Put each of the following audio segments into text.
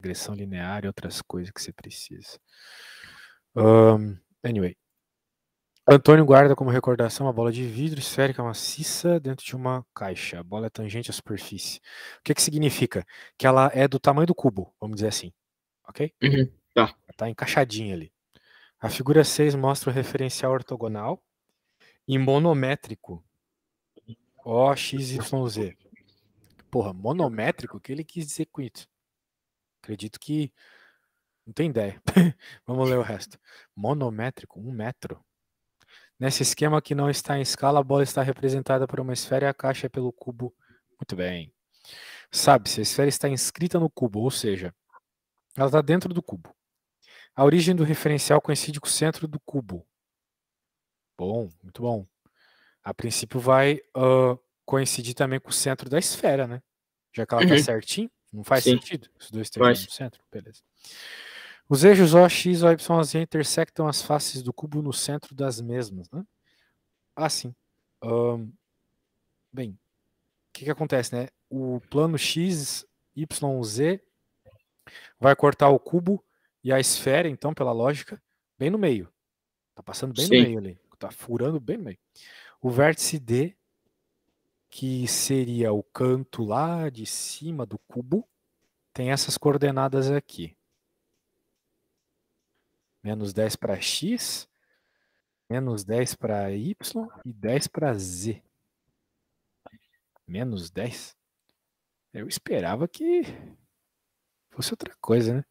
regressão linear e outras coisas que você precisa. Anyway. Antônio guarda como recordação uma bola de vidro esférica maciça dentro de uma caixa. A bola é tangente à superfície. O que significa? Que ela é do tamanho do cubo, vamos dizer assim. Ok? Tá. Ela está encaixadinha ali. A figura 6 mostra o referencial ortogonal e monométrico. O, X, Y, Z. Porra, monométrico? O que ele quis dizer com isso? Acredito que não tem ideia. Vamos ler o resto. Monométrico, 1 metro. Nesse esquema que não está em escala, a bola está representada por uma esfera e a caixa é pelo cubo. Muito bem. Sabe-se, a esfera está inscrita no cubo, ou seja, ela está dentro do cubo. A origem do referencial coincide com o centro do cubo. Bom, muito bom. A princípio vai coincidir também com o centro da esfera, né? Já que ela está certinho, não faz Sim. sentido os dois estejam no Faz. centro? Beleza. Os eixos O, X, O, Y, Z intersectam as faces do cubo no centro das mesmas, né? Ah, sim. Bem, o que acontece, né? O plano X, Y, Z vai cortar o cubo e a esfera, então, pela lógica, bem no meio. Tá passando bem no Sim. meio ali. Tá furando bem no meio. O vértice D, que seria o canto lá de cima do cubo, tem essas coordenadas aqui. Menos 10 para X, menos 10 para Y e 10 para Z. Menos 10? Eu esperava que fosse outra coisa, né?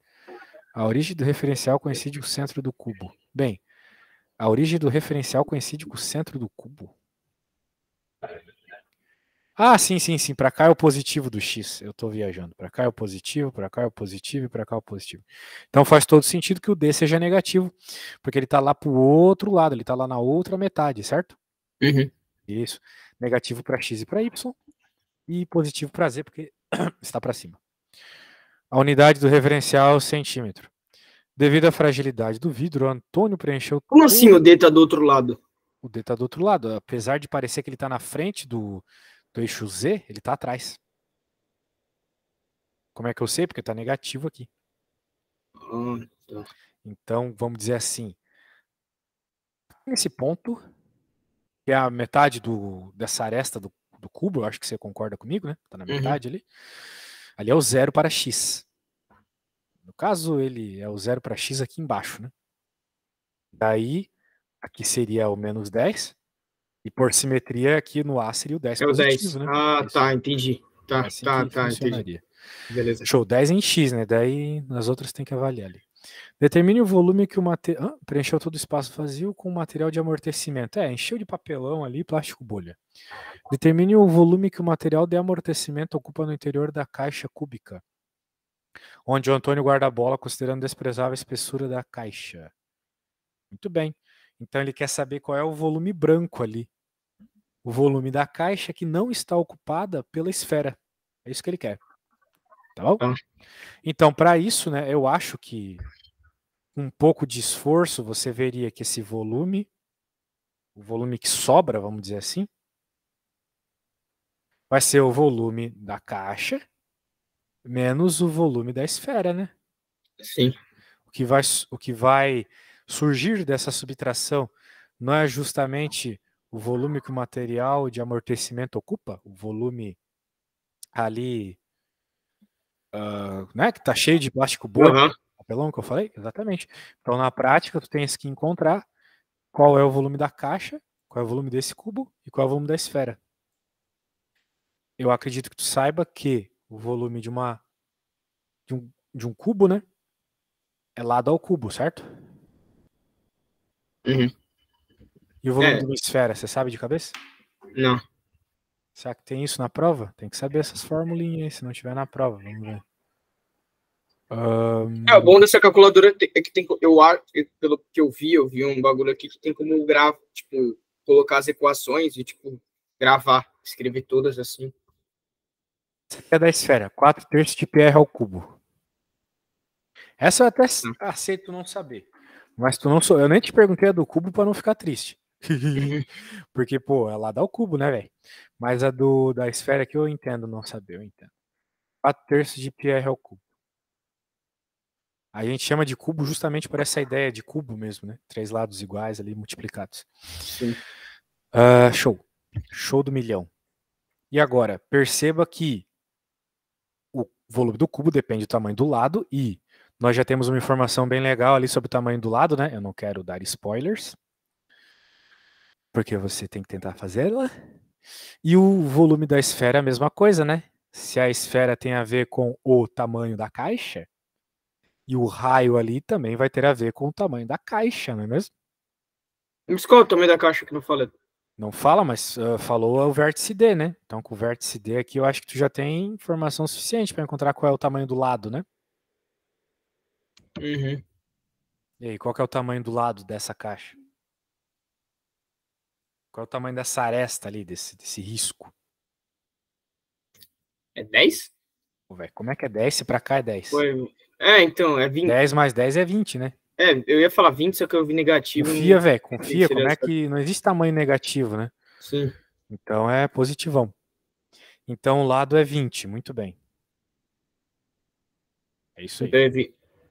A origem do referencial coincide com o centro do cubo. Bem, a origem do referencial coincide com o centro do cubo? Ah, sim, sim, sim. Para cá é o positivo do X. Eu estou viajando. Para cá é o positivo, para cá é o positivo e para cá é o positivo. Então faz todo sentido que o D seja negativo, porque ele está lá para o outro lado, ele está lá na outra metade, certo? Uhum. Isso. Negativo para X e para Y e positivo para Z, porque está para cima. A unidade do referencial é o centímetro. Devido à fragilidade do vidro, o Antônio preencheu Como assim o todo. D tá do outro lado? O D está do outro lado. Apesar de parecer que ele está na frente do eixo Z, ele está atrás. Como é que eu sei? Porque está negativo aqui. Ah, tá. Então, vamos dizer assim, nesse ponto, que é a metade dessa aresta do cubo, eu acho que você concorda comigo, né? Está na Uhum. metade ali. Ali é o zero para X. No caso, ele é o zero para X aqui embaixo, né? Daí, aqui seria o menos 10. E por simetria, aqui no A seria o 10 É o 10. positivo, né? Ah, Isso. tá, entendi. É Tá, assim tá, que tá, entendi. funcionaria. Beleza. Show, 10 em X, né? Daí nas outras tem que avaliar ali. Determine o volume que o material. Preencheu todo o espaço vazio com material de amortecimento. Encheu de papelão ali, plástico bolha. Determine o volume que o material de amortecimento ocupa no interior da caixa cúbica, onde o Antônio guarda a bola, considerando desprezável a espessura da caixa. Muito bem. Então ele quer saber qual é o volume branco ali. O volume da caixa que não está ocupada pela esfera. É isso que ele quer. Tá bom? Tá. Então, para isso, né, eu acho que um pouco de esforço, você veria que esse volume, o volume que sobra, vamos dizer assim, vai ser o volume da caixa menos o volume da esfera, né? Sim. O que vai surgir dessa subtração não é justamente o volume que o material de amortecimento ocupa, o volume ali, né, que está cheio de plástico bolha, Aham. papelão que eu falei? Exatamente. Então, na prática, tu tens que encontrar qual é o volume da caixa, qual é o volume desse cubo e qual é o volume da esfera. Eu acredito que tu saiba que o volume de um cubo, né, é lado ao cubo, certo? Uhum. E o volume É, de uma esfera, você sabe de cabeça? não. Será que tem isso na prova? Tem que saber essas formulinhas aí, se não tiver na prova. Vamos ver. É, o bom dessa calculadora é que tem, pelo que eu vi um bagulho aqui que tem como gravar, tipo, colocar as equações e, tipo, gravar, escrever todas assim. Essa aqui é da esfera. 4 terços de πr ao cubo. Essa eu até aceito não saber. Mas tu não sou. Eu nem te perguntei a do cubo para não ficar triste. Porque, pô, é lá dá o cubo, né, velho? Mas a da esfera que eu entendo não saber, eu entendo. 4 terços de πr ao cubo. A gente chama de cubo justamente por essa ideia de cubo mesmo, né? 3 lados iguais ali multiplicados. Sim. Show. Show do milhão. E agora, perceba que o volume do cubo depende do tamanho do lado e nós já temos uma informação bem legal ali sobre o tamanho do lado, né? Eu não quero dar spoilers, porque você tem que tentar fazê-la. E o volume da esfera é a mesma coisa, né? Se a esfera tem a ver com o tamanho da caixa, e o raio ali também vai ter a ver com o tamanho da caixa, não é mesmo? Mas qual é o tamanho da caixa que não falei? Não fala, mas falou o vértice D, né? Então com o vértice D aqui eu acho que tu já tem informação suficiente para encontrar qual é o tamanho do lado, né? Uhum. E aí, qual que é o tamanho do lado dessa caixa? Qual é o tamanho dessa aresta ali, desse risco? É 10? Pô, véio, como é que é 10 se pra cá é 10? Foi... É, então, é 20. 10 mais 10 é 20, né? É, eu ia falar 20, só que eu vi negativo. Confia, velho, confia. Seria Como é essa. que não existe tamanho negativo, né? Sim. Então é positivão. Então o lado é 20, muito bem. É isso aí. Então,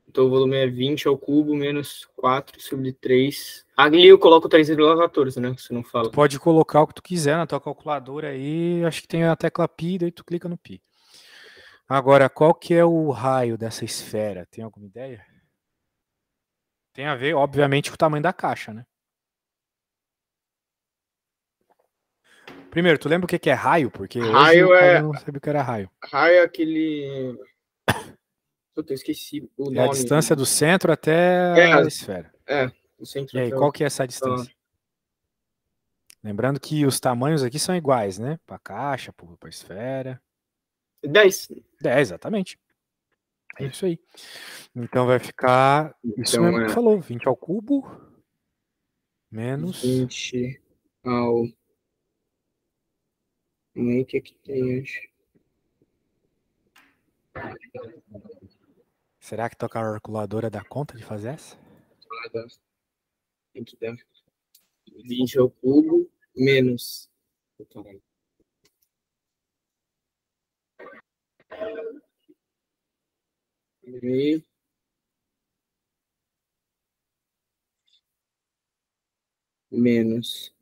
então o volume é 20 ao cubo menos 4 sobre 3. Ali eu coloco 3,14, né? Você não fala. Tu pode colocar o que tu quiser na tua calculadora aí, acho que tem a tecla pi, daí tu clica no pi. Agora, qual que é o raio dessa esfera? Tem alguma ideia? Tem a ver, obviamente, com o tamanho da caixa, né? Primeiro, tu lembra o que é raio? Porque hoje o Raio cara é. não sabia o que era raio. Raio é aquele. Puta, eu esqueci o É a nome. distância do centro até a É, esfera. o centro E aí, até qual que é essa distância? Lembrando que os tamanhos aqui são iguais, né? Para a caixa, para a esfera. 10. 10, exatamente. É isso aí. Então vai ficar isso Então mesmo que tu falou, 20 ao cubo menos 20 ao. O que que tem? Será que tua calculadora dá conta de fazer essa? Tem que dar 20 ao cubo menos. E menos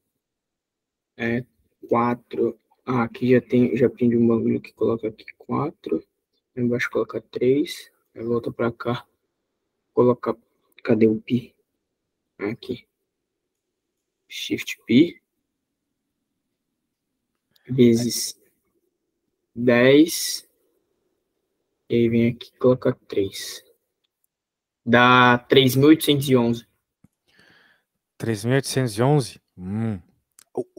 4. Ah, aqui já tem de um bagulho que coloca aqui 4. Embaixo coloca 3. Aí volta pra cá. Coloca. Cadê o pi? Aqui. Shift pi. Vezes 10. E aí vem aqui e coloca 3. Dá 3.811. 3.811?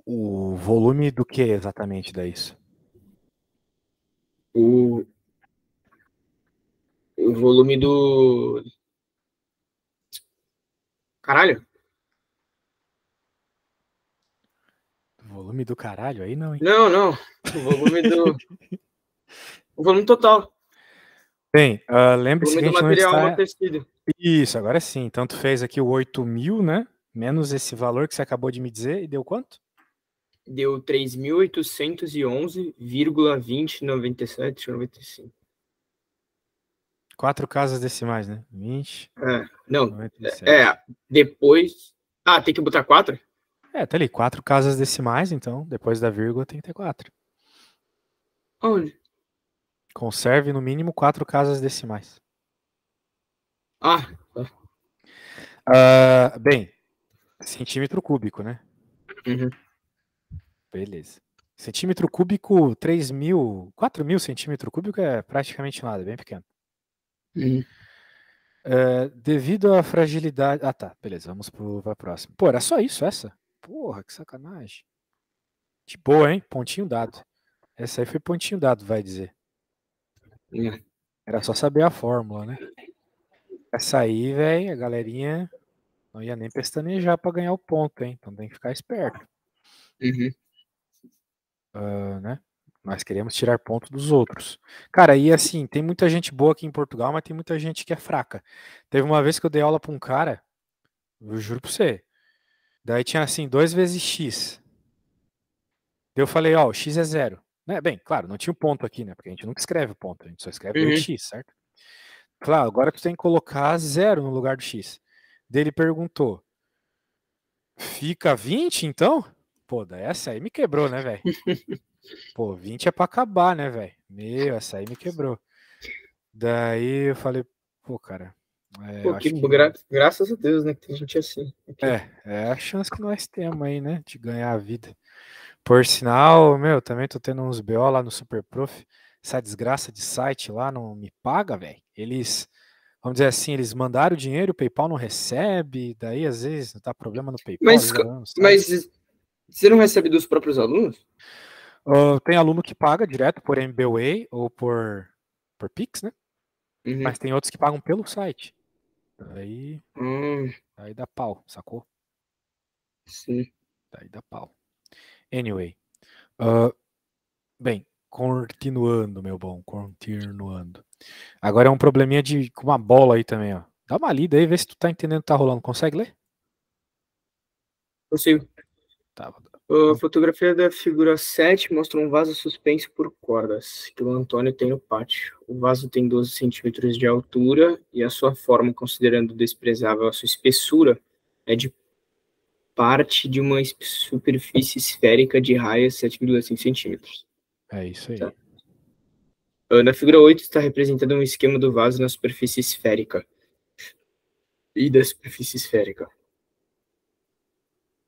O volume do que exatamente dá isso? O volume do. Caralho? Volume do caralho? Aí não, hein? Não, não. O volume do. O volume total. Bem, O lembre-se volume que a do gente não material está... amortecido. Isso, agora sim. Então tu fez aqui o 8.000, né? Menos esse valor que você acabou de me dizer e deu quanto? Deu 3.811,2097,95. 4 casas decimais, né? 20, Não. 97. Depois. Ah, tem que botar 4? Tá ali, 4 casas decimais, então depois da vírgula tem que ter 4. Onde? Conserve no mínimo 4 casas decimais. Ah, Bem, centímetro cúbico, né? uhum. Beleza. Centímetro cúbico, 3.000, 4.000 centímetro cúbico é praticamente nada, bem pequeno. Uhum. Devido à fragilidade... Ah, tá, beleza, vamos pra próxima. Pô, era só isso, essa? Porra, que sacanagem. De boa, hein? Pontinho dado. Essa aí foi pontinho dado, vai dizer. Era só saber a fórmula, né? Essa aí, velho, a galerinha não ia nem pestanejar pra ganhar o ponto, hein? Então tem que ficar esperto. Uhum. Né? Nós queremos tirar ponto dos outros. Cara, e assim, tem muita gente boa aqui em Portugal, mas tem muita gente que é fraca. Teve uma vez que eu dei aula pra um cara, eu juro pra você. Daí tinha assim, 2 vezes x. Daí eu falei, ó, o x é 0. Né? Bem, claro, não tinha o ponto aqui, né? Porque a gente nunca escreve o ponto, a gente só escreve Uhum. 2x, certo? Claro, agora tu tem que colocar 0 no lugar do x. Daí ele perguntou, fica 20 então? Pô, daí essa aí me quebrou, né, velho? Pô, 20 é pra acabar, né, velho? Meu, essa aí me quebrou. Daí eu falei, pô, cara, eu Pô, acho que graças a Deus, né? Que tem gente assim. Aqui. é a chance que nós temos aí, né, de ganhar a vida. Por sinal, meu, também tô tendo uns BO lá no Super Prof. Essa desgraça de site lá não me paga, velho. Eles, vamos dizer assim, eles mandaram o dinheiro, o PayPal não recebe, daí às vezes dá problema no PayPal, às Mas, vezes dá problema no site. mas você não recebe dos próprios alunos? Tem aluno que paga direto por MBWay ou por Pix, né? Uhum. Mas tem outros que pagam pelo site. Aí, Hum, aí dá pau, sacou? sim. Daí dá pau. Anyway, ah, bem, continuando, meu bom, continuando. Agora é um probleminha com uma bola aí também, ó. Dá uma lida aí, vê se tu tá entendendo o que tá rolando. Consegue ler? Consigo. Tá. A fotografia da figura 7 mostra um vaso suspenso por cordas que o Antônio tem no pátio. O vaso tem 12 centímetros de altura e a sua forma, considerando desprezável a sua espessura, é de parte de uma superfície esférica de raio 7,5 centímetros. É isso aí. Tá. Na figura 8 está representado um esquema do vaso na superfície esférica e da superfície esférica.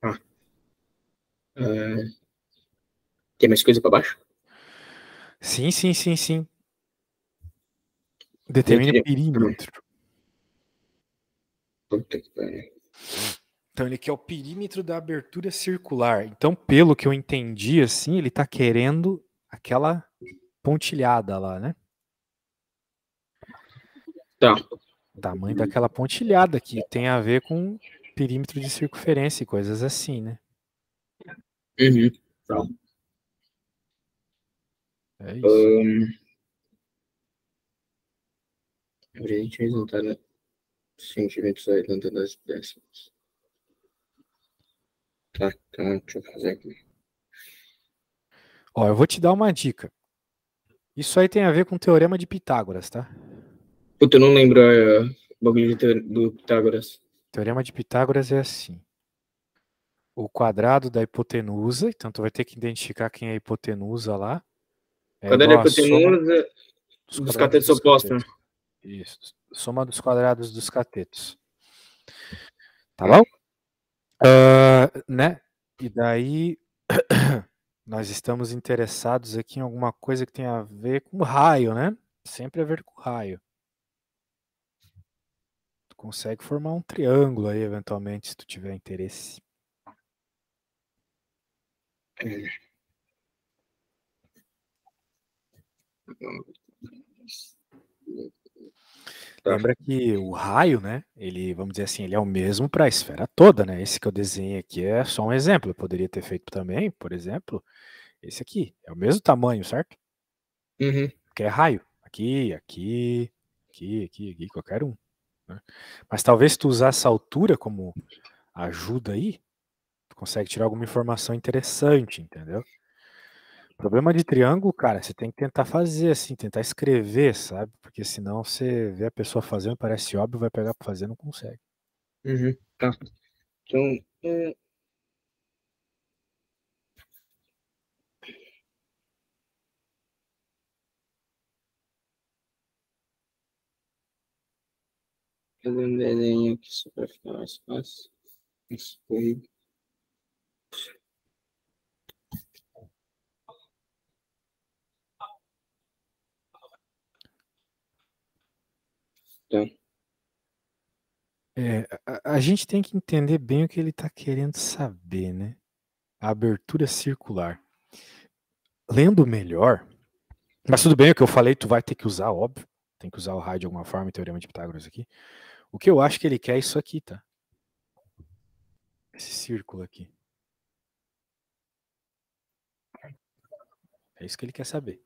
Ah. Tem mais coisa para baixo? Sim, sim, sim, sim. Determine o Entre... perímetro. Puta que pariu. Então ele quer o perímetro da abertura circular. Então, pelo que eu entendi, assim, ele tá querendo aquela pontilhada lá, né? Tá. O tamanho daquela pontilhada que tem a ver com perímetro de circunferência e coisas assim, né? Uhum. Tá. É isso. Evidente resultado centímetros aí dentro das décimas. Tá, deixa eu fazer aqui. Ó, eu vou te dar uma dica. Isso aí tem a ver com o teorema de Pitágoras, tá? Puta, eu não lembro o bagulho do Pitágoras. O teorema de Pitágoras é assim. O quadrado da hipotenusa, então tu vai ter que identificar quem é a hipotenusa lá, é Quadrado da igual à soma hipotenusa dos dos quadrados catetos dos opostos. catetos. Isso. Soma dos quadrados dos catetos. Tá Ah, bom? Né? E daí nós estamos interessados aqui em alguma coisa que tem a ver com raio, né? Sempre a ver com raio. Tu consegue formar um triângulo aí, eventualmente, se tu tiver interesse. tá. Lembra que o raio, né? Ele, vamos dizer assim, ele é o mesmo para a esfera toda, né? Esse que eu desenhei aqui é só um exemplo. Eu poderia ter feito também, por exemplo, esse aqui. É o mesmo tamanho, certo? Uhum. Que é raio. Aqui, qualquer um. Né? Mas talvez se tu usar essa altura como ajuda aí, tu consegue tirar alguma informação interessante, entendeu? Problema de triângulo, cara, você tem que tentar fazer assim, tentar escrever, sabe? Porque senão você vê a pessoa fazendo, parece óbvio, vai pegar pra fazer, não consegue. Uhum. Tá. Então, fazer um desenho aqui só para ficar mais fácil. Isso foi. Tá. A gente tem que entender bem o que ele está querendo saber, né? A abertura circular. Lendo melhor, mas tudo bem, o que eu falei, tu vai ter que usar, óbvio. Tem que usar o raio de alguma forma, o teorema de Pitágoras aqui. O que eu acho que ele quer é isso aqui, tá? Esse círculo aqui. É isso que ele quer saber.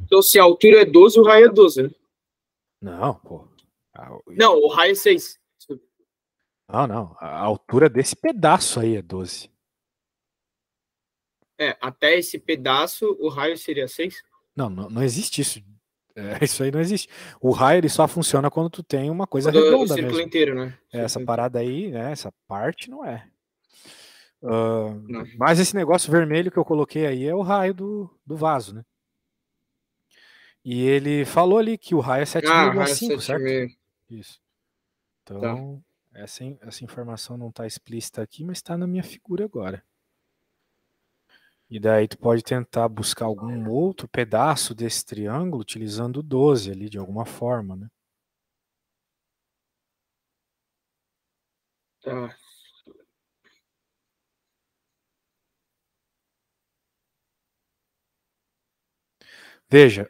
Então, se a altura é 12, o raio é 12, né? Não, pô. Não, o raio é 6. Não. A altura desse pedaço aí é 12. Até esse pedaço, o raio seria 6? Não existe isso. Isso aí não existe. O raio ele só funciona quando tu tem uma coisa Quando o redonda círculo mesmo. inteiro, né? Essa parada aí, né? Essa parte não é. Não. Mas esse negócio vermelho que eu coloquei aí é o raio do vaso, né? E ele falou ali que o raio é Ah, raio 7,5, certo? 7,5. Isso. Tá. Então, essa informação não está explícita aqui, mas está na minha figura agora. E daí tu pode tentar buscar algum outro pedaço desse triângulo utilizando o 12 ali de alguma forma, né? Tá. Veja,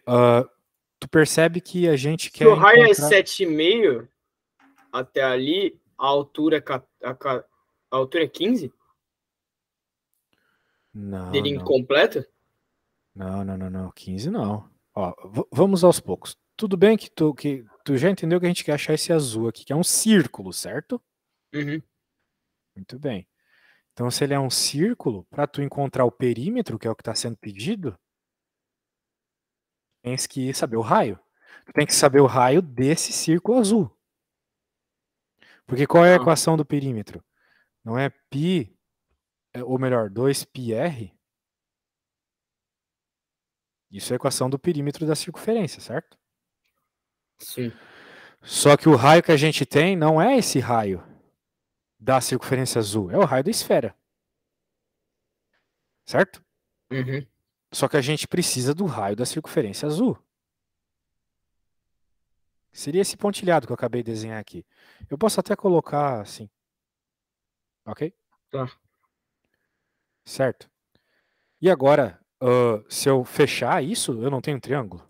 tu percebe que a gente Se o quer raio é encontrar... 7,5 até ali, a altura, a altura é 15? Não, Dele não. incompleto? Não. 15 não. Ó, vamos aos poucos. Tudo bem que tu já entendeu que a gente quer achar esse azul aqui, que é um círculo, certo? Uhum. Muito bem. Então, se ele é um círculo, para tu encontrar o perímetro, que é o que está sendo pedido, tens que saber o raio. Tu tem que saber o raio desse círculo azul. Porque qual é a Ah, equação do perímetro? Não é π, ou melhor, 2πr? Isso é a equação do perímetro da circunferência, certo? sim. Só que o raio que a gente tem não é esse raio da circunferência azul, é o raio da esfera, certo? Uhum. Só que a gente precisa do raio da circunferência azul. Seria esse pontilhado que eu acabei de desenhar aqui. Eu posso até colocar assim, ok? Tá. Certo. E agora, se eu fechar isso, eu não tenho um triângulo?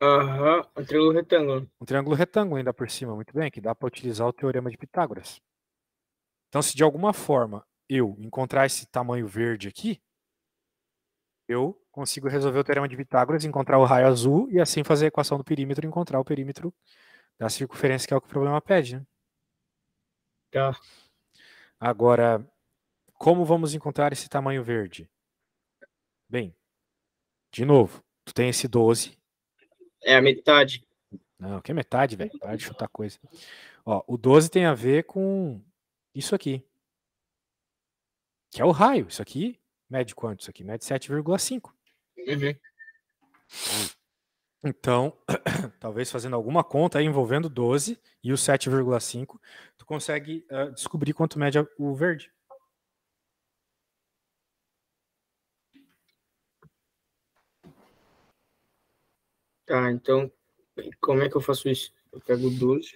Aham. Um triângulo retângulo. Um triângulo retângulo ainda por cima, muito bem, que dá para utilizar o teorema de Pitágoras. Então, se de alguma forma eu encontrar esse tamanho verde aqui, eu consigo resolver o teorema de Pitágoras, encontrar o raio azul e assim fazer a equação do perímetro e encontrar o perímetro da circunferência, que é o que o problema pede. Né? Tá. Agora, como vamos encontrar esse tamanho verde? Bem, de novo, tu tem esse 12. É a metade. Não, que é metade, velho. Para de chutar coisa. Ó, o 12 tem a ver com isso aqui, que é o raio. Isso aqui mede quanto? Isso aqui mede 7,5. Uhum. Então, talvez fazendo alguma conta aí envolvendo 12 e o 7,5, tu consegue descobrir quanto mede o verde. Tá, então, como é que eu faço isso? Eu pego 12.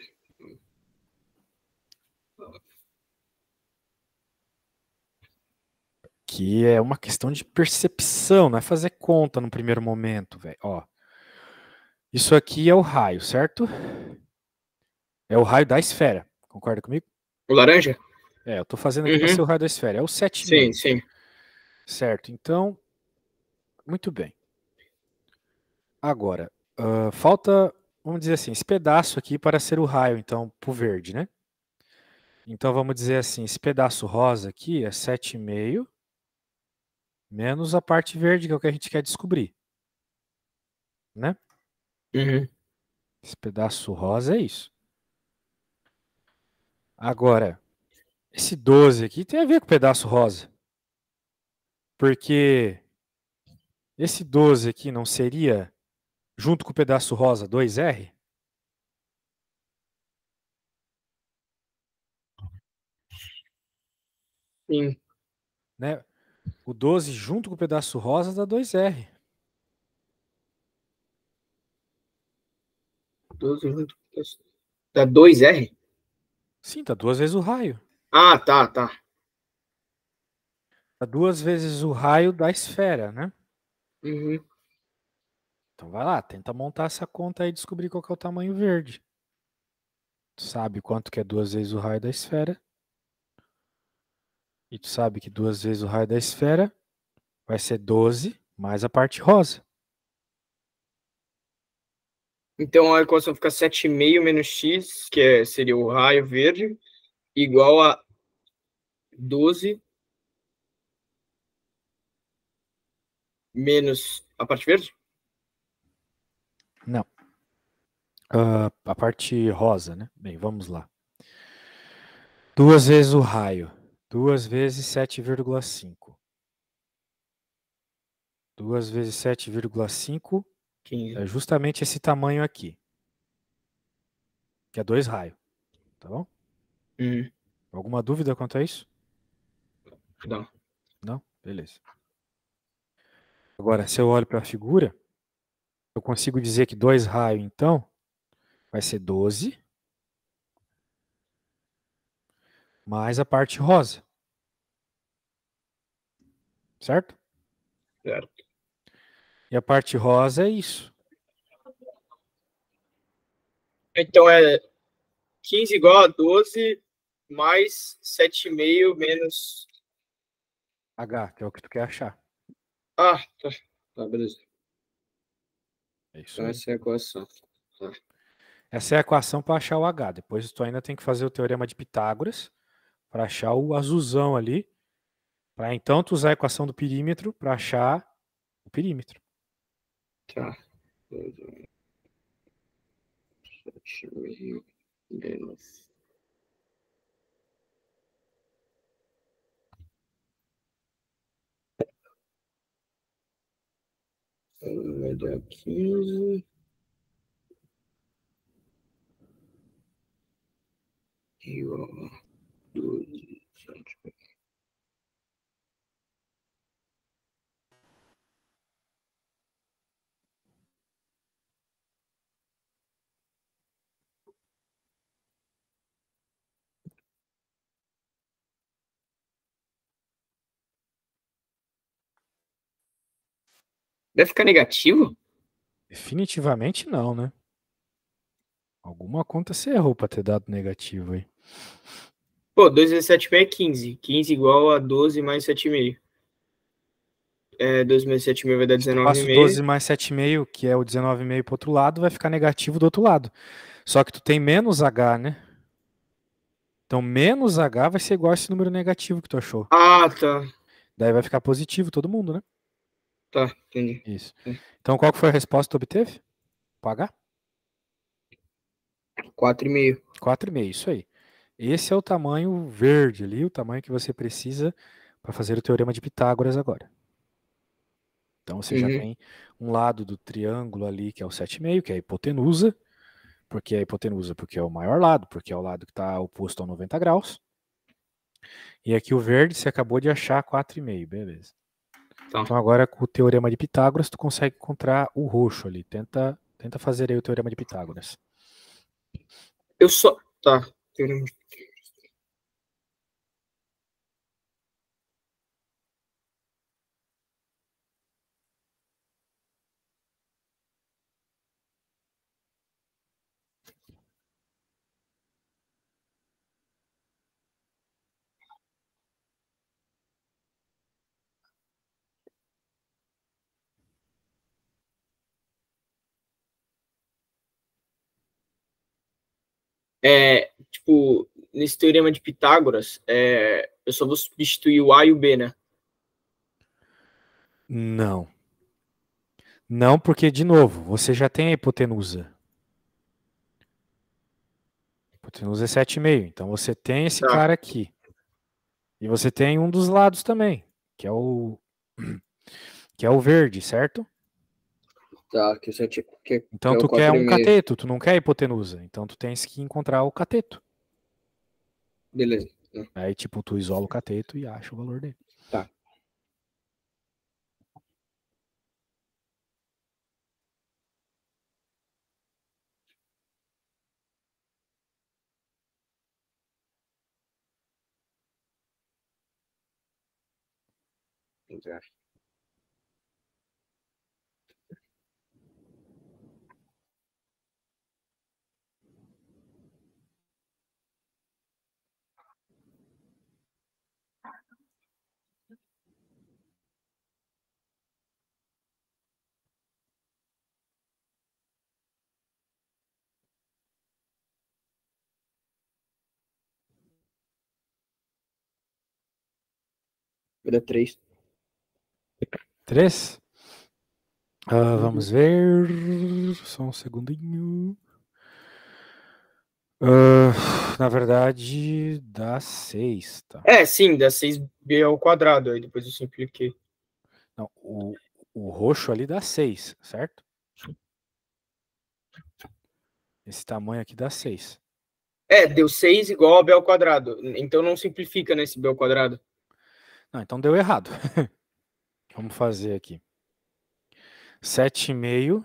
Que é uma questão de percepção, não é fazer conta no primeiro momento, velho. Ó, isso aqui é o raio, certo? É o raio da esfera. Concorda comigo? O laranja? É, eu tô fazendo aqui para ser Uhum. o raio da esfera. É o Sim, 7,5. sim. Certo, então, muito bem. Agora, falta, vamos dizer assim, esse pedaço aqui para ser o raio, então, pro verde, né? Então, vamos dizer assim, esse pedaço rosa aqui é 7,5 menos a parte verde, que é o que a gente quer descobrir, né? Uhum. Esse pedaço rosa é isso. Agora, esse 12 aqui tem a ver com o pedaço rosa. Porque esse 12 aqui não seria, junto com o pedaço rosa, 2R? Sim. Né? O 12 junto com o pedaço rosa dá 2R. 12 junto. Dá 2R? Sim, tá duas vezes o raio. Ah, tá, tá. Tá duas vezes o raio da esfera, né? Uhum. Então vai lá, tenta montar essa conta aí e descobrir qual que é o tamanho verde. Tu sabe quanto que é duas vezes o raio da esfera. E tu sabe que duas vezes o raio da esfera vai ser 12 mais a parte rosa. Então a equação fica 7,5 menos x, seria o raio verde, igual a 12 menos a parte verde? A parte rosa, né? Bem, vamos lá. 2 vezes o raio. 2 vezes 7,5. 2 vezes 7,5 15. é justamente esse tamanho aqui. Que é 2 raios. Tá bom? Hum, Alguma dúvida quanto a isso? não. Não? Beleza. Agora, se eu olho para a figura, eu consigo dizer que 2 raios, então, vai ser 12 mais a parte rosa. Certo? Certo. E a parte rosa é isso. Então é 15 igual a 12 mais 7,5 menos. H, que é o que tu quer achar. Ah, tá. Tá, beleza. É isso Então aí. essa é a equação. Tá. Essa é a equação para achar o H. Depois tu ainda tem que fazer o teorema de Pitágoras para achar o azulzão ali. Para então tu usar a equação do perímetro para achar o perímetro. Tá. 7,5 menos. Vai dar 15 igual a 12. Vai ficar negativo? Definitivamente não, né? Alguma conta você errou para ter dado negativo aí. Pô, 2 vezes 7,5 é 15. 15 igual a 12 mais 7,5. 2 menos 7,5 vai dar Se tu passa o 19,5. 12 mais 7,5, que é o 19,5 para outro lado, vai ficar negativo do outro lado. Só que tu tem menos H, né? Então menos H vai ser igual a esse número negativo que tu achou. Ah, tá. Daí vai ficar positivo todo mundo, né? Tá, entendi. Isso. Tá. Então qual que foi a resposta que tu obteve? Para H? 4,5. 4,5, isso aí. Esse é o tamanho verde ali, o tamanho que você precisa para fazer o teorema de Pitágoras agora. Então você já Uhum. tem um lado do triângulo ali, que é o 7,5, que é a hipotenusa. Por que a hipotenusa? Porque é o maior lado, porque é o lado que está oposto a 90 graus. E aqui o verde você acabou de achar 4,5, beleza. Tá. Então agora com o teorema de Pitágoras tu consegue encontrar o roxo ali. Tenta fazer aí o teorema de Pitágoras. Eu só. Tá. Tipo, nesse teorema de Pitágoras, eu só vou substituir o A e o B, né? Não. Não, porque, de novo, você já tem a hipotenusa. A hipotenusa é 7,5. Então você tem esse Tá. cara aqui. E você tem um dos lados também, que é o que é o verde, certo? Tá, que, 7, que Então é o tu quer um 4,5. cateto, tu não quer a hipotenusa. Então tu tens que encontrar o cateto. Beleza. Tá. Aí, tipo, tu isola o cateto e acha o valor dele. Tá. Vai dar 3. 3. Uhum. Vamos ver. Só um segundinho. Na verdade, dá 6, tá? Sim, dá 6b ao quadrado, aí depois eu simplifiquei. Não, o roxo ali dá 6, certo? Esse tamanho aqui dá 6. Deu 6 igual a b ao quadrado. Então não simplifica nesse b ao quadrado. Não, então deu errado. Vamos fazer aqui. 7,5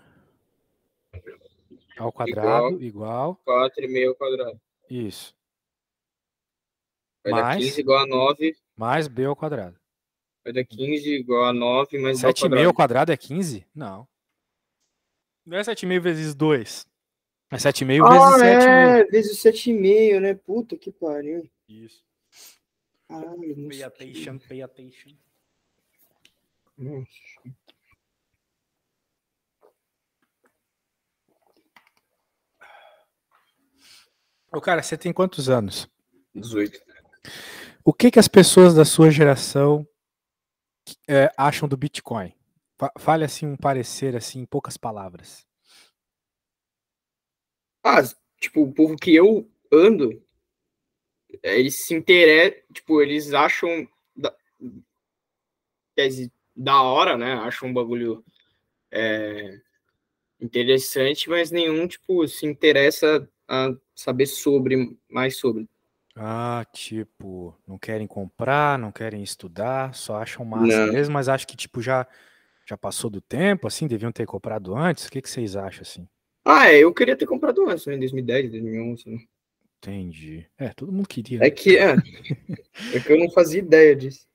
ao Igual quadrado igual 4,5 ao quadrado. isso. Vai dar 15 Mais, igual a 9. mais b ao quadrado. Vai dar 15 igual a 9 mais b ao 7,5 ao quadrado. quadrado é 15? Não. Não é 7,5 vezes 2. É 7,5 vezes Ah, 7,5. vezes 7,5, né? Puta que pariu. Isso. Caralho, não Pay sei. attention, pay attention. Nossa. Ô, cara, você tem quantos anos? 18. O que que as pessoas da sua geração acham do Bitcoin? Fale assim um parecer assim em poucas palavras. Ah, tipo, o povo que eu ando, eles se interessam, tipo, eles acham da, da hora, né? Acham um bagulho interessante, mas nenhum, tipo, se interessa a saber mais sobre. Ah, tipo, não querem comprar, não querem estudar, só acham massa Não. mesmo, mas acho que tipo já passou do tempo, assim, deviam ter comprado antes. O que que vocês acham assim? Eu queria ter comprado antes, né? Em 2010, 2011, né? Entendi. Todo mundo queria, É né? que, é, é que eu não fazia ideia disso.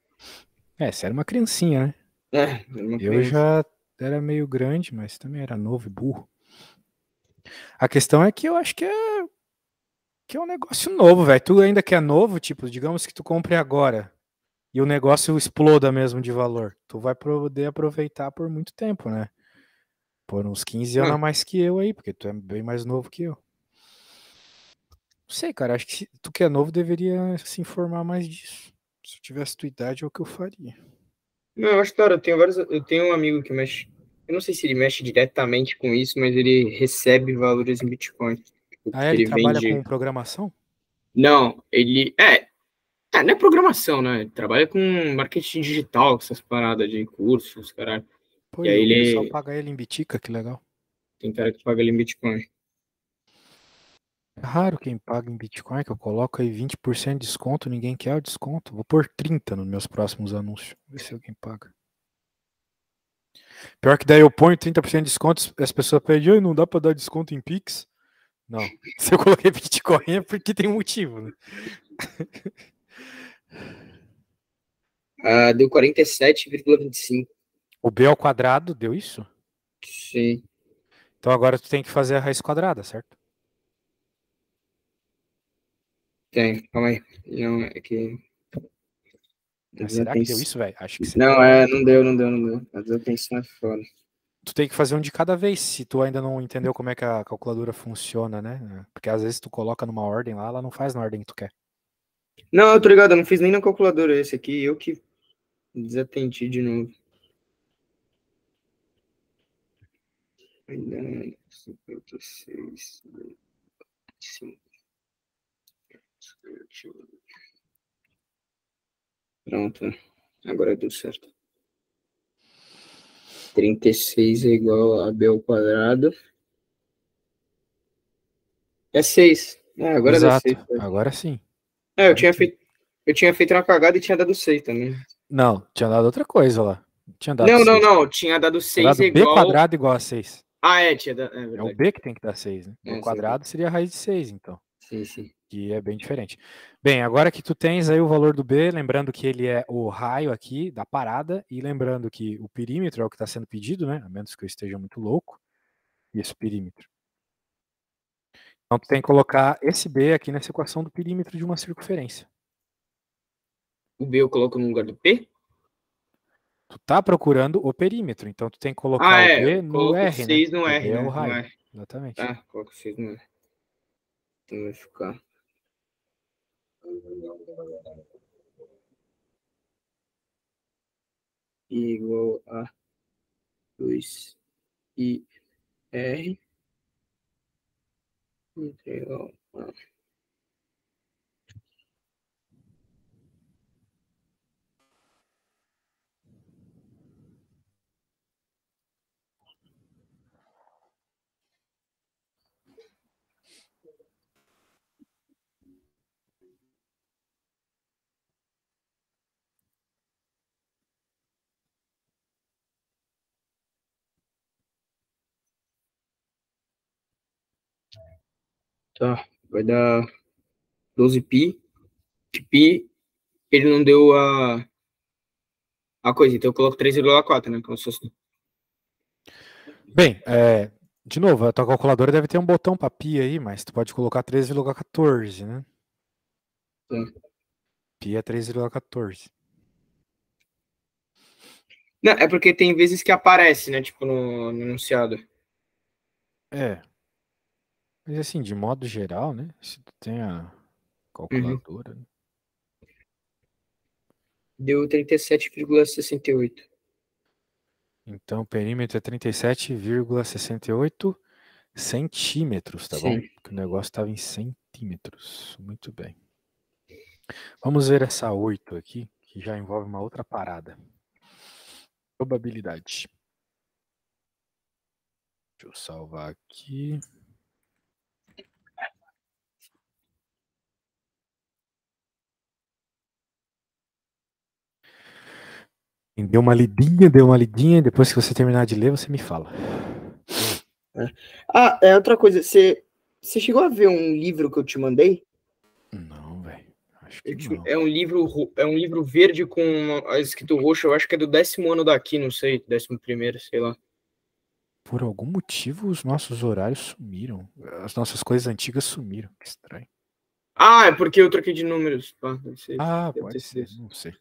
Você era uma criancinha, né? Era uma Eu criança. já era meio grande, mas também era novo e burro. A questão é que eu acho que é um negócio novo, velho. Tu ainda que é novo, tipo, digamos que tu compre agora e o negócio exploda mesmo de valor. Tu vai poder aproveitar por muito tempo, né? Por uns 15 anos a Ah, mais que eu aí, porque tu é bem mais novo que eu. Não sei, cara, acho que tu que é novo deveria se informar mais disso. Se eu tivesse tua idade, é o que eu faria. não, eu acho, cara, eu tenho um amigo que mexe, eu não sei se ele mexe diretamente com isso, mas ele recebe valores em Bitcoin, tipo, Ah, que ele ele trabalha vende. com programação? Não, não é programação, né? Ele trabalha com marketing digital, essas paradas de cursos, caralho. Pô, E e aí o pessoal ele paga ele em Bitica, que legal. tem cara que paga ele em Bitcoin. É raro quem paga em Bitcoin, que eu coloco aí 20% de desconto, ninguém quer o desconto. Vou pôr 30 nos meus próximos anúncios. Ver se alguém paga. Pior que daí eu ponho 30% de desconto, as pessoas pedem, não dá pra dar desconto em Pix? Não. Se eu coloquei Bitcoin é porque tem um motivo, né? Deu 47,25. O B ao quadrado deu isso? Sim, Então agora tu tem que fazer a raiz quadrada, certo? tem. Calma aí. Não, é que a Mas será que deu desatenção. isso, velho? Acho que você Não, tem. não deu, não deu, não deu. A desatenção é foda. Tu tem que fazer um de cada vez, se tu ainda não entendeu como é que a calculadora funciona, né? Porque às vezes tu coloca numa ordem lá, ela não faz na ordem que tu quer. Não, eu tô ligado, eu não fiz nem na calculadora esse aqui, eu que desatendi de novo. Ainda não, 56, 5, pronto, agora deu certo. 36 é igual a b ao quadrado. É 6. Agora deu Exato. 6. Agora sim. Eu Agora tinha sim. feito, eu tinha feito uma cagada e tinha dado 6 também. Não, tinha dado outra coisa lá. Não tinha dado Não, não, 6. não. Tinha dado Tinha 6 dado é B igual. quadrado igual a 6. Tinha dado. É É o verdade. B que tem que dar 6, né? B Sim, sim. quadrado seria a raiz de 6, então. Sim, sim. Que é bem diferente. Bem, agora que tu tens aí o valor do B, lembrando que ele é o raio aqui da parada, e lembrando que o perímetro é o que está sendo pedido, né? A menos que eu esteja muito louco. Isso, perímetro. Então tu tem que colocar esse B aqui nessa equação do perímetro de uma circunferência. O B eu coloco no lugar do P? Tu tá procurando o perímetro, então tu tem que colocar o B Eu no coloco R, né? 6 no Que o R, B é o né? No raio. R. Exatamente. Tá, coloco 6 no R. Então vai ficar. Igual a 2 I R. Tá, vai dar 12π. Pi, ele não deu a coisa, então eu coloco 3,4, né? Como se fosse... Bem, de novo, a tua calculadora deve ter um botão para pi aí, mas tu pode colocar 3,14, né? Tá. Pi é 3,14. Não, é porque tem vezes que aparece, né? Tipo, no enunciado. É. Mas assim, de modo geral, né? Se tu tem a Uhum. calculadora, né? Deu 37,68. Então o perímetro é 37,68 centímetros, tá bom? Sim. Porque o negócio estava em centímetros. Muito bem. Vamos ver essa 8 aqui, que já envolve uma outra parada. Probabilidade. Deixa eu salvar aqui. Deu uma lidinha. Depois que você terminar de ler, você me fala. Ah, é outra coisa. Você chegou a ver um livro que eu te mandei? Não, velho. Acho que não. É um livro verde com escrito roxo. Eu acho que é do 10º ano daqui, não sei, 11º, sei lá. Por algum motivo, os nossos horários sumiram. As nossas coisas antigas sumiram. Que estranho. Ah, é porque eu troquei de números. Pá, Ah, deve ter pode sido ser. isso. Não sei.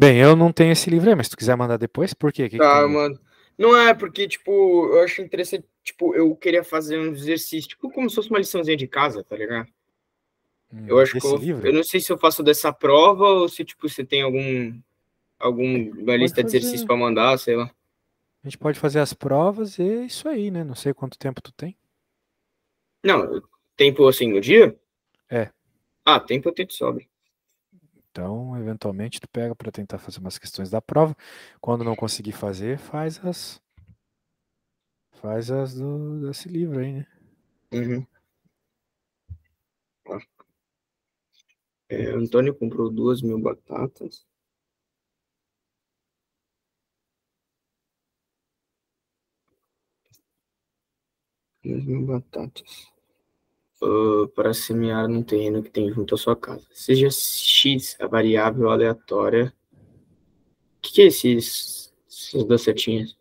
Bem, eu não tenho esse livro aí, mas se tu quiser mandar depois, por quê? O que que tem Tá, nele? mano. Não é porque, tipo, eu acho interessante, tipo, eu queria fazer um exercício, tipo, como se fosse uma liçãozinha de casa, tá ligado? Eu acho que Desse livro? eu não sei se eu faço dessa prova ou se, tipo, você tem alguma Pode lista de exercícios fazer. pra mandar, sei lá. A gente pode fazer as provas e é isso aí, né? Não sei quanto tempo tu tem. Não, tempo assim no dia? É. Ah, tempo eu tento sobre. Então, eventualmente, tu pega para tentar fazer umas questões da prova. Quando não conseguir fazer, faz as desse livro aí, né? Uhum. Ó, Antônio comprou 2.000 batatas. 2.000 batatas. Para semear num terreno que tem junto à sua casa. Seja X a variável aleatória. O que é essas duas setinhas?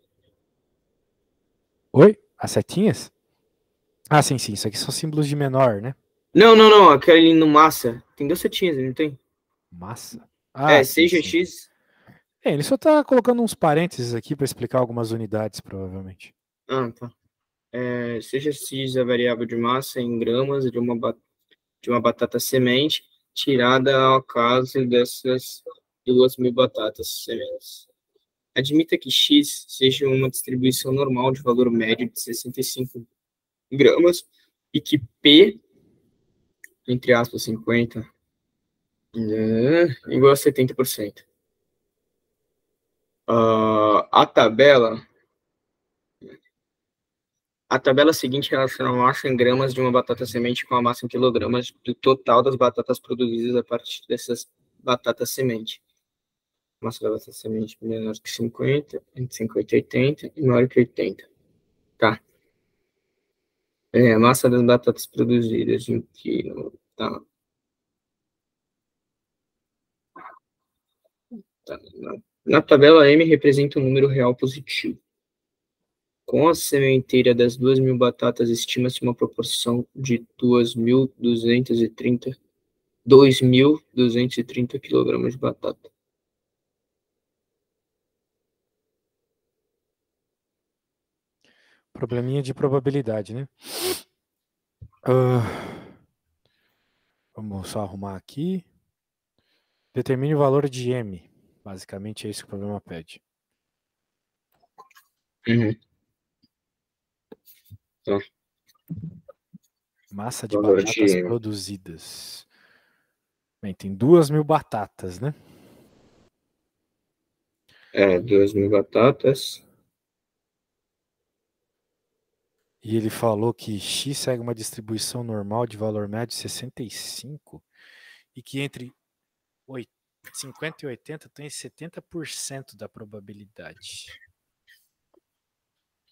Oi? As setinhas? Ah, sim, sim. Isso aqui são símbolos de menor, né? Não, não, não. Aquele no massa. Tem duas setinhas, não tem? Massa. Ah, sim, Seja sim. X. Ele só tá colocando uns parênteses aqui para explicar algumas unidades, provavelmente. Ah, tá. Seja X a variável de massa em gramas de uma batata semente, tirada ao caso dessas 2.000 batatas sementes. Admita que X seja uma distribuição normal de valor médio de 65 gramas e que P, entre aspas, 50, igual a 70%. A tabela seguinte relaciona a massa em gramas de uma batata semente com a massa em quilogramas do total das batatas produzidas a partir dessas batatas semente. Massa da batata semente menor que 50, entre 50 e 80 e maior que 80. Tá. A massa das batatas produzidas em quilo. Tá. Tá. Na tabela M representa um número real positivo. Com a sementeira das 2.000 batatas, estima-se uma proporção de 2.230 quilogramas de batata. Probleminha de probabilidade, né? Ah, vamos só arrumar aqui. Determine o valor de M. Basicamente é isso que o problema pede. Uhum. Tá. Massa de Valor batatas de... produzidas. Bem, tem 2.000 batatas, né? 2.000 batatas. E ele falou que X segue uma distribuição normal de valor médio de 65 e que entre 50 e 80 tem 70% da probabilidade.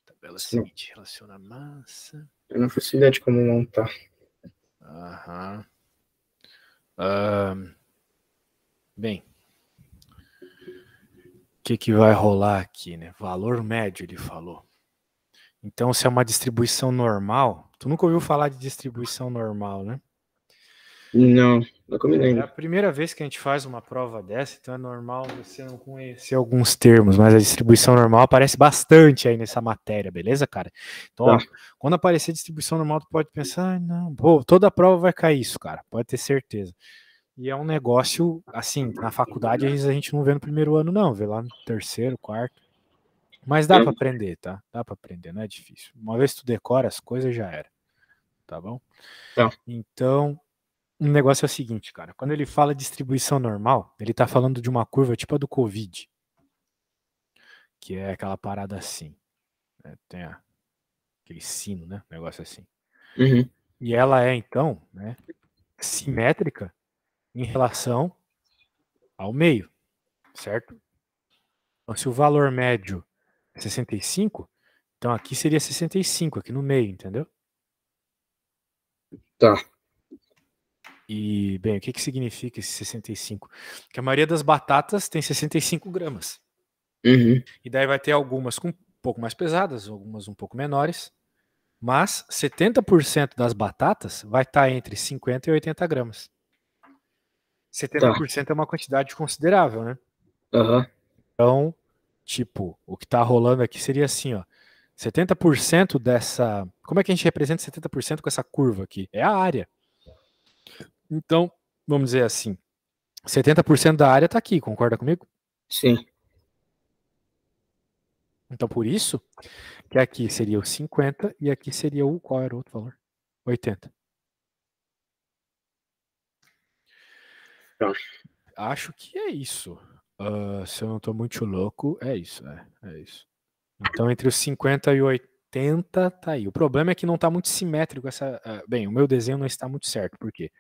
Tabela seguinte, relaciona a massa. Eu não faço ideia de como montar. Aham. Bem, o que vai rolar aqui, né? Valor médio, ele falou. Então, se é uma distribuição normal, tu nunca ouviu falar de distribuição normal, né? Não, nunca me É a lembro. primeira vez que a gente faz uma prova dessa, então é normal você não conhecer alguns termos, mas a distribuição normal aparece bastante aí nessa matéria, beleza, cara? Então, ó, quando aparecer distribuição normal, tu pode pensar, não, pô, toda prova vai cair isso, cara, pode ter certeza. E é um negócio, assim, na faculdade a gente não vê no primeiro ano, não, vê lá no terceiro, quarto. Mas dá para aprender, tá? Dá para aprender, não é difícil. Uma vez que tu decora as coisas, já era. Tá bom? Tá. Então, o negócio é o seguinte, cara. Quando ele fala distribuição normal, ele tá falando de uma curva tipo a do Covid. Que é aquela parada assim. Né? Tem aquele sino, né? Negócio assim. Uhum. E ela é, então, né, simétrica em relação ao meio, certo? Então, se o valor médio é 65, então aqui seria 65, aqui no meio, entendeu? Tá. E, bem, o que significa esse 65? Que a maioria das batatas tem 65 gramas. Uhum. E daí vai ter algumas com um pouco mais pesadas, algumas um pouco menores. Mas 70% das batatas vai estar entre 50 e 80 gramas. 70% é uma quantidade considerável, né? Aham. Então, tipo, o que está rolando aqui seria assim, ó. 70% dessa... Como é que a gente representa 70% com essa curva aqui? É a área. Então, vamos dizer assim, 70% da área está aqui, concorda comigo? Sim. Então, por isso que aqui seria o 50 e aqui seria o... Qual era o outro valor? 80. Tá. Acho que é isso. Se eu não estou muito louco, é isso. É isso. Então, entre os 50 e 80, tá aí. O problema é que não está muito simétrico essa... bem, o meu desenho não está muito certo. Por quê?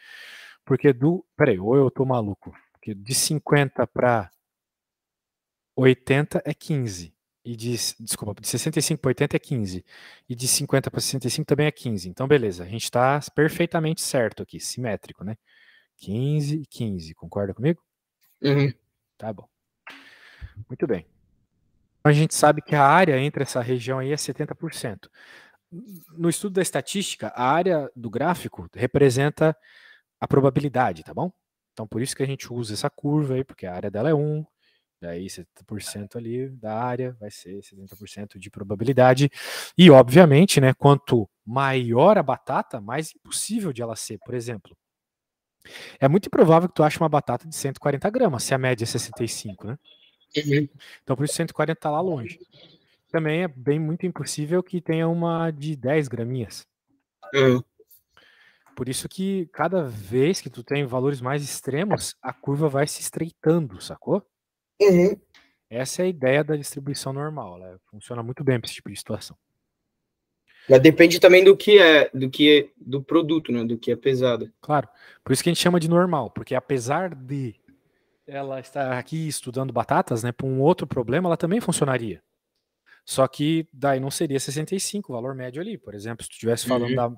Porque Peraí, ou eu estou maluco. Porque de 50 para 80 é 15. Desculpa, de 65 para 80 é 15. E de 50 para 65 também é 15. Então, beleza. A gente está perfeitamente certo aqui, simétrico, né? 15 e 15. Concorda comigo? Uhum. Tá bom. Muito bem. Então, a gente sabe que a área entre essa região aí é 70%. No estudo da estatística, a área do gráfico representa a probabilidade, tá bom? Então, por isso que a gente usa essa curva aí, porque a área dela é 1, daí 70% ali da área vai ser 70% de probabilidade. E, obviamente, né, quanto maior a batata, mais impossível de ela ser. Por exemplo, é muito improvável que tu ache uma batata de 140 gramas, se a média é 65, né? Uhum. Então, por isso 140 está lá longe. Também é bem muito impossível que tenha uma de 10 graminhas. Uhum. Por isso que cada vez que tu tem valores mais extremos, a curva vai se estreitando, sacou? Uhum. Essa é a ideia da distribuição normal. Ela funciona muito bem para esse tipo de situação. Mas depende também do produto, né? Do que é pesado. Claro. Por isso que a gente chama de normal, porque apesar de ela estar aqui estudando batatas, né, para um outro problema, ela também funcionaria. Só que daí não seria 65 o valor médio ali. Por exemplo, se tu estivesse falando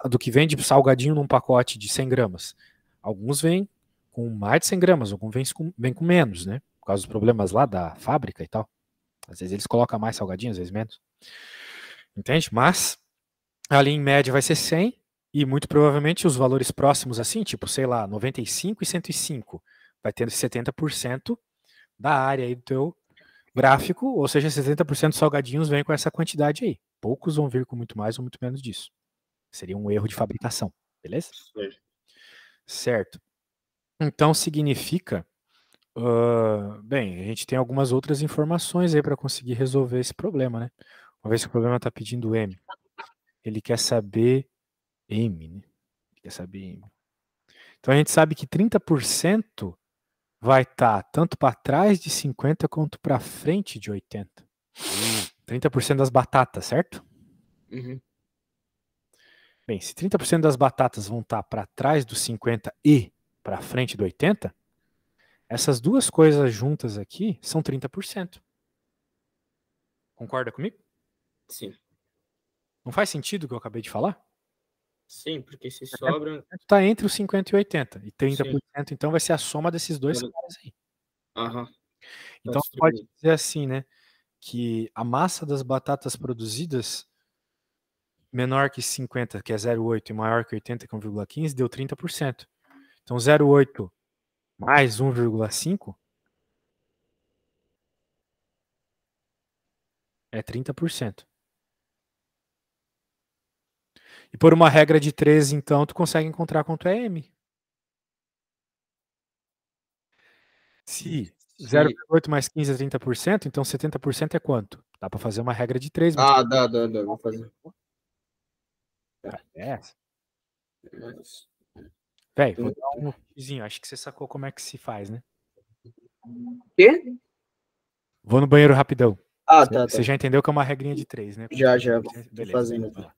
do que vem de salgadinho num pacote de 100 gramas. Alguns vêm com mais de 100 gramas, alguns vêm com menos, né? Por causa dos problemas lá da fábrica e tal. Às vezes eles colocam mais salgadinho, às vezes menos. Entende? Mas ali em média vai ser 100 e muito provavelmente os valores próximos assim, tipo, sei lá, 95 e 105, vai ter 70% da área aí do teu gráfico, ou seja, 70% dos salgadinhos vêm com essa quantidade aí. Poucos vão vir com muito mais ou muito menos disso. Seria um erro de fabricação, beleza? Certo. Então significa, bem, a gente tem algumas outras informações aí para conseguir resolver esse problema, né? Uma vez que o problema está pedindo M, ele quer saber M, né? Quer saber M. Então a gente sabe que 30% vai estar tanto para trás de 50 quanto para frente de 80. 30% das batatas, certo? Uhum. Bem, se 30% das batatas vão estar para trás dos 50 e para frente do 80, essas duas coisas juntas aqui são 30%. Concorda comigo? Sim. Não faz sentido o que eu acabei de falar? Sim, porque se sobra. Está entre os 50 e 80. E 30%, Sim. então, vai ser a soma desses dois Tá- caras aí. Aham. Tá Então, pode distribuído. dizer assim, né? Que a massa das batatas produzidas menor que 50, que é 0,8, e maior que 80, que é 1,15, deu 30%. Então, 0,8 mais 1,5 é 30%. E por uma regra de 13, então, tu consegue encontrar quanto é M. Se Se... 0,8 mais 15 é 30%, então 70% é quanto? Dá para fazer uma regra de 3. Ah, dá. Vou fazer. É essa. Mas- Véi, vou dar um xizinho. Acho que você sacou como é que se faz, né? Quê? Vou no banheiro rapidão. Ah, Você tá. já entendeu que é uma regrinha de 3, né? Já. Tô Beleza. fazendo Vai aqui. lá.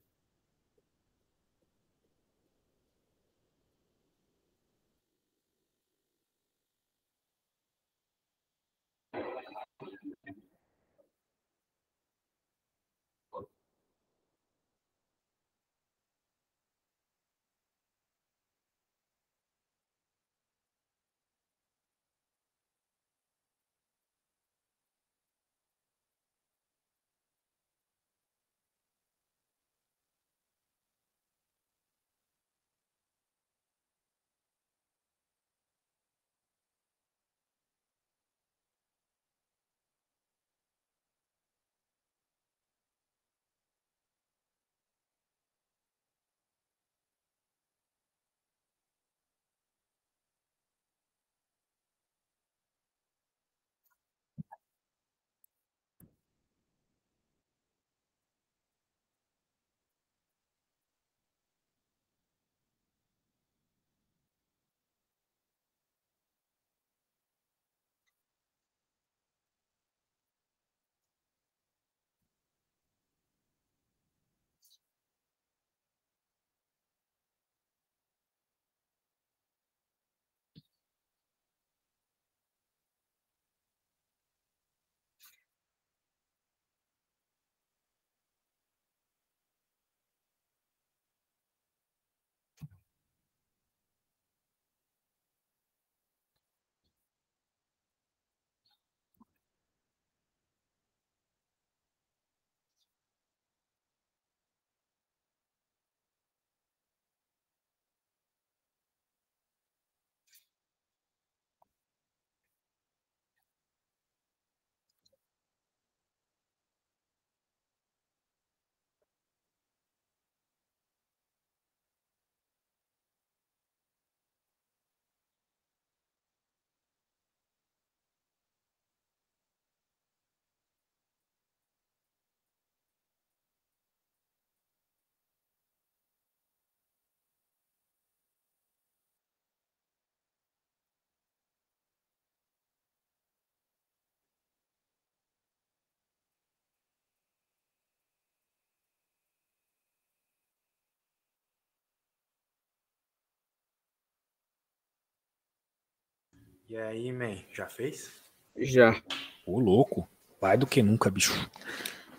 E aí, man, já fez? Já. Ô, louco. Vai do que nunca, bicho.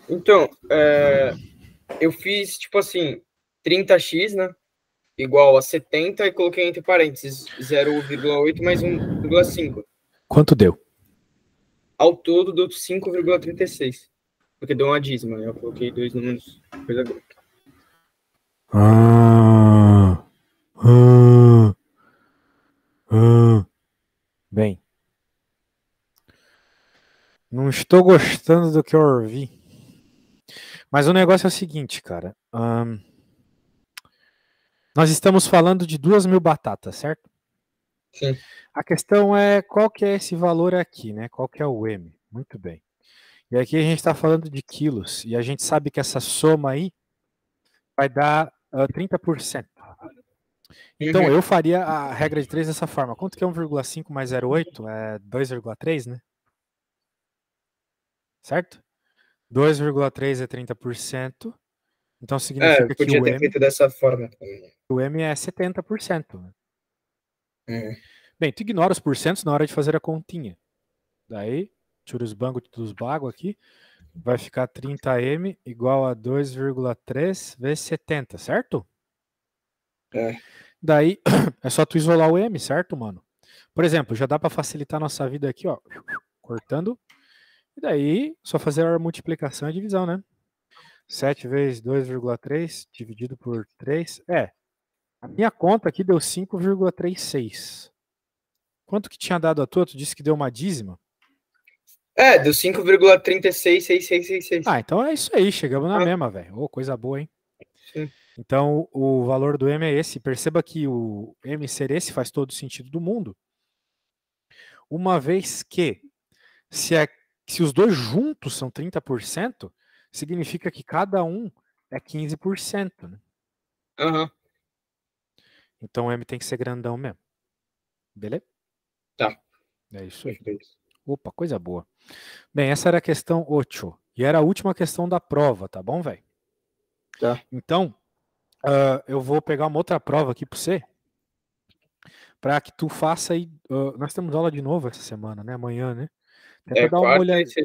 Então, eu fiz, tipo assim, 30x, né? Igual a 70 e coloquei entre parênteses 0,8 mais 1,5. Quanto deu? Ao todo deu 5,36. Porque deu uma dízima, né? Eu coloquei dois números. Coisa boa. Bem, não estou gostando do que eu ouvi. Mas o negócio é o seguinte, cara. Nós estamos falando de 2.000 batatas, certo? Sim. A questão é qual que é esse valor aqui, né? Qual que é o M? Muito bem. E aqui a gente está falando de quilos. E a gente sabe que essa soma aí vai dar 30%. Então, eu faria a regra de 3 dessa forma. Quanto que é 1,5 mais 0,8? É 2,3, né? Certo? 2,3 é 30%. Então, significa que podia ter feito dessa forma também. o M é 70%. Né? É. Bem, tu ignora os porcentos na hora de fazer a continha. Daí, tira os bangos dos bagos aqui. Vai ficar 30M igual a 2,3 vezes 70, certo? Daí, é só tu isolar o M, certo, mano? Por exemplo, já dá para facilitar a nossa vida aqui, ó. Cortando. E daí, só fazer a multiplicação e divisão, né? 7 vezes 2,3 dividido por 3. A minha conta aqui deu 5,36. Quanto que tinha dado a tua? Tu disse que deu uma dízima? Deu 5,366666. Então é isso aí, chegamos na mesma, velho. Coisa boa, hein? Sim. Então, o valor do M é esse. Perceba que o M ser esse faz todo o sentido do mundo. Uma vez que, se os dois juntos são 30%, significa que cada um é 15%. Né? Então, o M tem que ser grandão mesmo. Beleza? Tá. É isso aí. Opa, coisa boa. Bem, essa era a questão 8. E era a última questão da prova, tá bom, velho? Tá. Então, eu vou pegar uma outra prova aqui para você, para que tu faça aí. Nós temos aula de novo essa semana, né? Amanhã, né? Tenta dar uma olhadinha.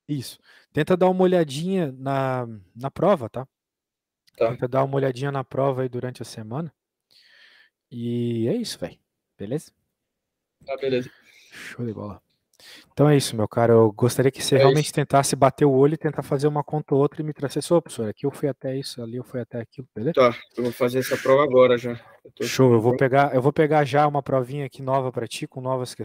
Isso. Tenta dar uma olhadinha na prova, tá? Tenta dar uma olhadinha na prova aí durante a semana. E é isso, velho. Beleza? Tá, beleza. Show de bola. Então é isso, meu cara. Eu gostaria que você realmente tentasse bater o olho e tentar fazer uma conta ou outra e me trazer. Professor, aqui eu fui até isso, ali eu fui até aquilo, beleza? Tá, eu vou fazer essa prova agora já. Show, eu vou pegar já uma provinha aqui nova para ti, com novas questões.